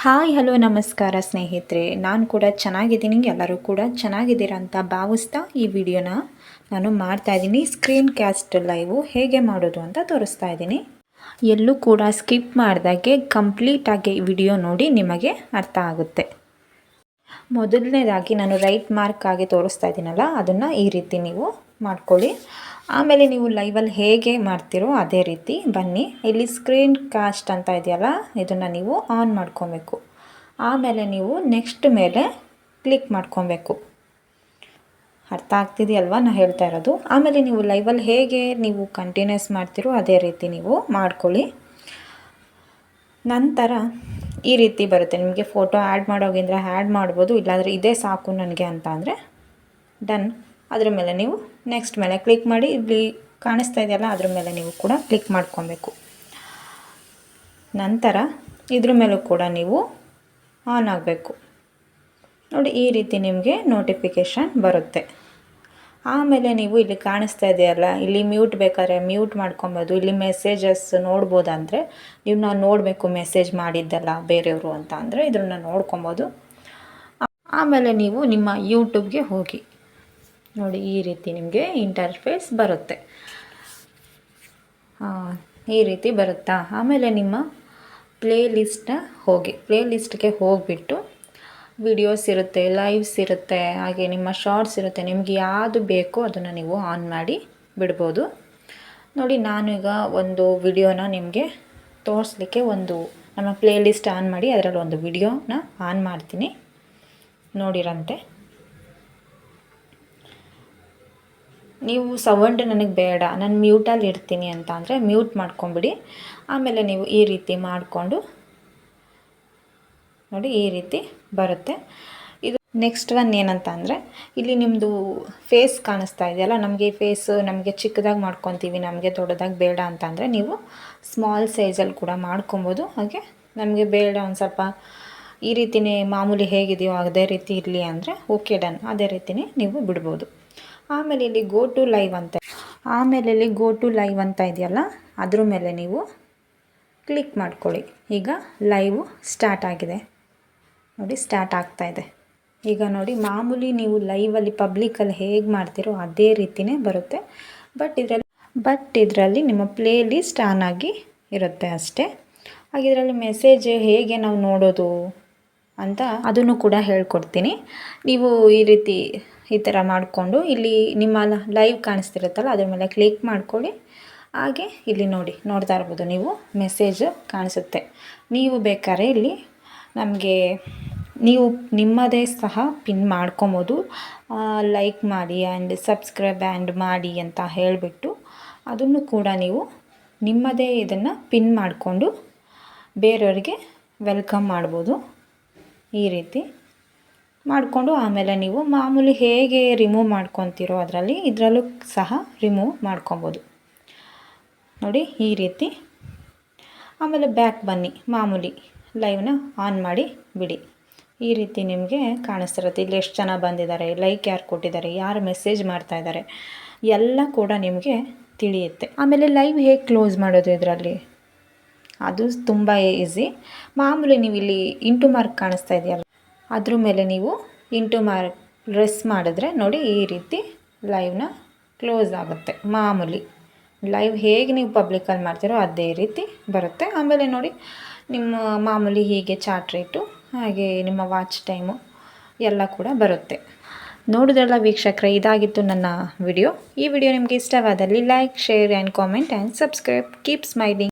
Hi hello ನಮಸ್ಕಾರ ಸ್ನೇಹಿತರೆ, ನಾನು ಕೂಡ ಚೆನ್ನಾಗಿದ್ದೀನಿ. ಎಲ್ಲರೂ ಕೂಡ ಚೆನ್ನಾಗಿದ್ದೀರಾ ಅಂತ ಭಾವಿಸ್ತಾ ಈ ವಿಡಿಯೋನ ನಾನು ಮಾಡ್ತಾಯಿದ್ದೀನಿ. ಸ್ಕ್ರೀನ್ ಕ್ಯಾಸ್ಟ್ ಲೈವು ಹೇಗೆ ಮಾಡೋದು ಅಂತ ತೋರಿಸ್ತಾ ಇದ್ದೀನಿ. ಎಲ್ಲೂ ಕೂಡ ಸ್ಕಿಪ್ ಮಾಡಿದಾಗೆ ಕಂಪ್ಲೀಟಾಗಿ ವಿಡಿಯೋ ನೋಡಿ ನಿಮಗೆ ಅರ್ಥ ಆಗುತ್ತೆ. ಮೊದಲನೇದಾಗಿ ನಾನು ರೈಟ್ ಮಾರ್ಕ್ ಆಗಿ ತೋರಿಸ್ತಾ ಇದ್ದೀನಲ್ಲ, ಅದನ್ನು ಈ ರೀತಿ ನೀವು ಮಾಡ್ಕೊಳ್ಳಿ. ಆಮೇಲೆ ನೀವು ಲೈವಲ್ಲಿ ಹೇಗೆ ಮಾಡ್ತೀರೋ ಅದೇ ರೀತಿ ಬನ್ನಿ. ಇಲ್ಲಿ ಸ್ಕ್ರೀನ್ ಕಾಸ್ಟ್ ಅಂತ ಇದೆಯಲ್ಲ, ಇದನ್ನು ನೀವು ಆನ್ ಮಾಡ್ಕೊಬೇಕು. ಆಮೇಲೆ ನೀವು ನೆಕ್ಸ್ಟ್ ಮೇಲೆ ಕ್ಲಿಕ್ ಮಾಡ್ಕೊಬೇಕು. ಅರ್ಥ ಆಗ್ತಿದೆಯಲ್ವಾ ನಾನು ಹೇಳ್ತಾ ಇರೋದು? ಆಮೇಲೆ ನೀವು ಲೈವಲ್ಲಿ ಹೇಗೆ ನೀವು ಕಂಟಿನ್ಯೂಸ್ ಮಾಡ್ತೀರೋ ಅದೇ ರೀತಿ ನೀವು ಮಾಡ್ಕೊಳ್ಳಿ. ನಂತರ ಈ ರೀತಿ ಬರುತ್ತೆ. ನಿಮಗೆ ಫೋಟೋ ಆ್ಯಡ್ ಮಾಡೋಗಿಂದ್ರೆ ಆ್ಯಡ್ ಮಾಡ್ಬೋದು, ಇಲ್ಲಾಂದರೆ ಇದೇ ಸಾಕು ನನಗೆ ಅಂತ ಅಂದರೆ ಡನ್. ಅದ್ರ ಮೇಲೆ ನೀವು ನೆಕ್ಸ್ಟ್ ಮೇಲೆ ಕ್ಲಿಕ್ ಮಾಡಿ. ಇಲ್ಲಿ ಕಾಣಿಸ್ತಾ ಇದೆಯಲ್ಲ, ಅದ್ರ ಮೇಲೆ ನೀವು ಕೂಡ ಕ್ಲಿಕ್ ಮಾಡ್ಕೊಬೇಕು. ನಂತರ ಇದ್ರ ಮೇಲೂ ಕೂಡ ನೀವು ಆನ್ ಆಗಬೇಕು. ನೋಡಿ, ಈ ರೀತಿ ನಿಮಗೆ ನೋಟಿಫಿಕೇಷನ್ ಬರುತ್ತೆ. ಆಮೇಲೆ ನೀವು ಇಲ್ಲಿ ಕಾಣಿಸ್ತಾ ಇದೆಯಲ್ಲ, ಇಲ್ಲಿ ಮ್ಯೂಟ್ ಬೇಕಾದ್ರೆ ಮ್ಯೂಟ್ ಮಾಡ್ಕೊಬೋದು. ಇಲ್ಲಿ ಮೆಸೇಜಸ್ ನೋಡ್ಬೋದಂದರೆ ನೀವು ನಾನು ನೋಡಬೇಕು ಮೆಸೇಜ್ ಮಾಡಿದ್ದಲ್ಲ ಬೇರೆಯವರು ಅಂತ ಅಂದರೆ ಇದನ್ನು ನೋಡ್ಕೊಬೋದು. ಆಮೇಲೆ ನೀವು ನಿಮ್ಮ ಯೂಟ್ಯೂಬ್ಗೆ ಹೋಗಿ ನೋಡಿ, ಈ ರೀತಿ ನಿಮಗೆ ಇಂಟರ್ಫೇಸ್ ಬರುತ್ತೆ. ಈ ರೀತಿ ಬರುತ್ತಾ? ಆಮೇಲೆ ನಿಮ್ಮ ಪ್ಲೇ ಲಿಸ್ಟ್ಗೆ ಹೋಗಿಬಿಟ್ಟು ವಿಡಿಯೋಸ್ ಇರುತ್ತೆ, ಲೈವ್ಸ್ ಇರುತ್ತೆ, ಹಾಗೆ ನಿಮ್ಮ ಶಾರ್ಟ್ಸ್ ಇರುತ್ತೆ. ನಿಮಗೆ ಯಾವುದು ಬೇಕೋ ಅದನ್ನು ನೀವು ಆನ್ ಮಾಡಿ ಬಿಡ್ಬೋದು. ನೋಡಿ, ನಾನೀಗ ಒಂದು ವಿಡಿಯೋನ ನಿಮಗೆ ತೋರಿಸ್ಲಿಕ್ಕೆ ನಮ್ಮ ಪ್ಲೇ ಲಿಸ್ಟ್ ಆನ್ ಮಾಡಿ ಅದರಲ್ಲಿ ಒಂದು ವಿಡಿಯೋನ ಆನ್ ಮಾಡ್ತೀನಿ, ನೋಡಿರಂತೆ. ನೀವು ಸೌಂಡ್ ನನಗೆ ಬೇಡ, ನಾನು ಮ್ಯೂಟಲ್ಲಿ ಇರ್ತೀನಿ ಅಂತ ಅಂದರೆ ಮ್ಯೂಟ್ ಮಾಡ್ಕೊಂಬಿಡಿ. ಆಮೇಲೆ ನೀವು ಈ ರೀತಿ ಮಾಡಿಕೊಂಡು ನೋಡಿ, ಈ ರೀತಿ ಬರುತ್ತೆ. ಇದು ನೆಕ್ಸ್ಟ್ ಒನ್ ಏನಂತ ಅಂದರೆ, ಇಲ್ಲಿ ನಿಮ್ಮದು ಫೇಸ್ ಕಾಣಿಸ್ತಾ ಇದೆಯಲ್ಲ, ನಮಗೆ ಫೇಸು ನಮಗೆ ಚಿಕ್ಕದಾಗಿ ಮಾಡ್ಕೊತೀವಿ, ನಮಗೆ ದೊಡ್ಡದಾಗಿ ಬೇಡ ಅಂತ ಅಂದರೆ ನೀವು ಸ್ಮಾಲ್ ಸೈಜಲ್ಲಿ ಕೂಡ ಮಾಡ್ಕೊಬೋದು. ಹಾಗೆ ನಮಗೆ ಬೇಡ ಒಂದು ಸ್ವಲ್ಪ ಈ ರೀತಿಯೇ ಮಾಮೂಲಿ ಹೇಗಿದೆಯೋ ಅದೇ ರೀತಿ ಇರಲಿ ಅಂದರೆ ಓಕೆ ಡನ್, ಅದೇ ರೀತಿಯೇ ನೀವು ಬಿಡ್ಬೋದು. ಆಮೇಲೆ ಇಲ್ಲಿ ಗೋ ಟು ಲೈವ್ ಅಂತ ಇದೆಯಲ್ಲ, ಅದ್ರ ಮೇಲೆ ನೀವು ಕ್ಲಿಕ್ ಮಾಡ್ಕೊಳ್ಳಿ. ಈಗ ಲೈವ್ ಸ್ಟಾರ್ಟ್ ಆಗಿದೆ ನೋಡಿ, ಸ್ಟಾರ್ಟ್ ಆಗ್ತಾಯಿದೆ. ಈಗ ನೋಡಿ, ಮಾಮೂಲಿ ನೀವು ಲೈವಲ್ಲಿ ಪಬ್ಲಿಕಲ್ಲಿ ಹೇಗೆ ಮಾಡ್ತೀರೋ ಅದೇ ರೀತಿಯೇ ಬರುತ್ತೆ. ಬಟ್ ಇದರಲ್ಲಿ ನಿಮ್ಮ ಪ್ಲೇ ಲಿಸ್ಟ್ ಆನ್ ಆಗಿ ಇರುತ್ತೆ ಅಷ್ಟೇ. ಹಾಗೆ ಇದರಲ್ಲಿ ಮೆಸೇಜ್ ಹೇಗೆ ನಾವು ನೋಡೋದು ಅಂತ ಅದನ್ನು ಕೂಡ ಹೇಳ್ಕೊಡ್ತೀನಿ. ನೀವು ಈ ಥರ ಮಾಡಿಕೊಂಡು ಇಲ್ಲಿ ನಿಮ್ಮ ಲೈವ್ ಕಾಣಿಸ್ತಿರುತ್ತಲ್ಲ ಅದ್ರ ಮೇಲೆ ಕ್ಲಿಕ್ ಮಾಡ್ಕೊಳ್ಳಿ. ಹಾಗೆ ಇಲ್ಲಿ ನೋಡ್ತಾ ಇರ್ಬೋದು ನೀವು, ಮೆಸೇಜ್ ಕಾಣಿಸುತ್ತೆ. ನೀವು ಬೇಕಾದ್ರೆ ಇಲ್ಲಿ ನೀವು ನಿಮ್ಮದೇ ಸಹ ಪಿನ್ ಮಾಡ್ಕೊಬೋದು. ಲೈಕ್ ಮಾಡಿ ಆ್ಯಂಡ್ ಸಬ್ಸ್ಕ್ರೈಬ್ ಮಾಡಿ ಅಂತ ಹೇಳಿಬಿಟ್ಟು ಅದನ್ನು ಕೂಡ ನೀವು ನಿಮ್ಮದೇ ಇದನ್ನು ಪಿನ್ ಮಾಡಿಕೊಂಡು ಬೇರೆಯವರಿಗೆ ವೆಲ್ಕಮ್ ಮಾಡ್ಬೋದು. ಈ ರೀತಿ ಮಾಡಿಕೊಂಡು ಆಮೇಲೆ ನೀವು ಮಾಮೂಲಿ ಹೇಗೆ ರಿಮೂವ್ ಮಾಡ್ಕೊತೀರೋ ಇದರಲ್ಲೂ ಸಹ ರಿಮೂವ್ ಮಾಡ್ಕೊಬೋದು ನೋಡಿ, ಈ ರೀತಿ. ಆಮೇಲೆ ಬ್ಯಾಕ್ ಬನ್ನಿ, ಮಾಮೂಲಿ ಲೈವ್ನ ಆನ್ ಮಾಡಿ ಬಿಡಿ. ಈ ರೀತಿ ನಿಮಗೆ ಕಾಣಿಸ್ತಿರುತ್ತೆ. ಇಲ್ಲಿ ಎಷ್ಟು ಜನ ಬಂದಿದ್ದಾರೆ, ಲೈಕ್ ಯಾರು ಕೊಟ್ಟಿದ್ದಾರೆ, ಯಾರು ಮೆಸೇಜ್ ಮಾಡ್ತಾಯಿದ್ದಾರೆ ಎಲ್ಲ ಕೂಡ ನಿಮಗೆ ತಿಳಿಯುತ್ತೆ. ಆಮೇಲೆ ಲೈವ್ ಹೇಗೆ ಕ್ಲೋಸ್ ಮಾಡೋದು ಇದರಲ್ಲಿ, ಅದು ತುಂಬ ಈಸಿ. ಮಾಮೂಲಿ ನೀವು ಇಲ್ಲಿ ಇಂಟು ಮಾರ್ಕ್ ಕಾಣಿಸ್ತಾ ಇದೆಯಲ್ಲ, ಅದ್ರ ಮೇಲೆ ನೀವು ಇಂಟು ಮಾರ್ಕ್ ಪ್ರೆಸ್ ಮಾಡಿದ್ರೆ ನೋಡಿ, ಈ ರೀತಿ ಲೈವ್ನ ಕ್ಲೋಸ್ ಆಗುತ್ತೆ. ಮಾಮೂಲಿ ಲೈವ್ ಹೇಗೆ ನೀವು ಪಬ್ಲಿಕಲ್ಲಿ ಮಾಡ್ತೀರೋ ಅದೇ ರೀತಿ ಬರುತ್ತೆ. ಆಮೇಲೆ ನೋಡಿ, ನಿಮ್ಮ ಮಾಮೂಲಿ ಹೀಗೆ ಚಾಟ್ ರೇಟು ಹಾಗೆ ನಿಮ್ಮ ವಾಚ್ ಟೈಮು ಎಲ್ಲ ಕೂಡ ಬರುತ್ತೆ. ನೋಡಿದ್ರಲ್ಲ ವೀಕ್ಷಕರೇ, ಇದಾಗಿತ್ತು ನನ್ನ ವಿಡಿಯೋ. ಈ ವಿಡಿಯೋ ನಿಮಗೆ ಇಷ್ಟವಾದಲ್ಲಿ like, share and comment and subscribe. Keep smiling.